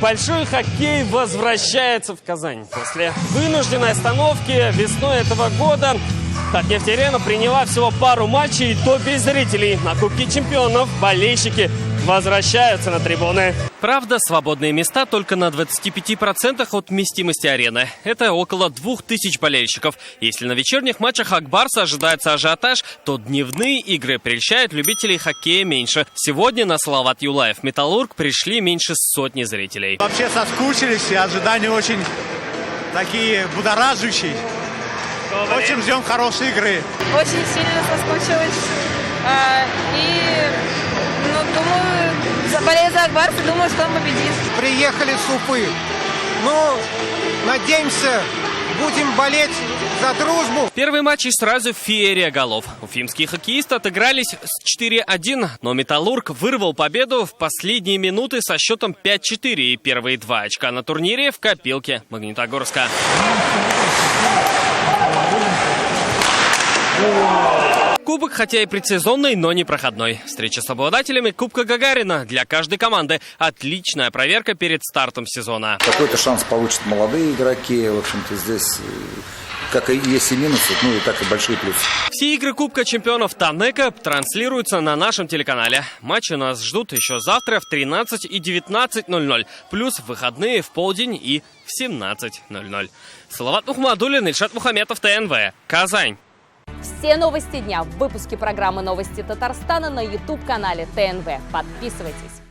Большой хоккей возвращается в Казань. После вынужденной остановки весной этого года Татнефть-Арена приняла всего пару матчей, и то без зрителей. На Кубке чемпионов болельщики возвращаются на трибуны. Правда, свободные места только на 25% от вместимости арены. Это около 2000 болельщиков. Если на вечерних матчах Ак Барса ожидается ажиотаж, то дневные игры прельщают любителей хоккея меньше. Сегодня на Салават Юлаев Металлург пришли меньше сотни зрителей. Вообще соскучились, и ожидания очень такие будоражащие. Очень ждем хорошей игры. Очень сильно соскучилась. Думаю, болею за Ак Барс и думаю, что он победит. Приехали с Уфы. Ну, надеемся, будем болеть за дружбу. Первый матч и сразу феерия голов. Уфимские хоккеисты отыгрались с 4-1, но Металлург вырвал победу в последние минуты со счетом 5-4. И первые 2 очка на турнире в копилке Магнитогорска. Кубок, хотя и предсезонный, но не проходной. Встреча с обладателями Кубка Гагарина для каждой команды. Отличная проверка перед стартом сезона. Какой-то шанс получат молодые игроки. В общем-то, здесь как и есть и минусы, ну и так и большие плюсы. Все игры Кубка чемпионов Танека транслируются на нашем телеканале. Матчи нас ждут еще завтра в 13 и 19:00. Плюс в выходные в полдень и в 17:00. Салават Мухаммадуллин, Ильшат Мухаметов, ТНВ. Казань. Все новости дня в выпуске программы «Новости Татарстана» на YouTube-канале ТНВ. Подписывайтесь.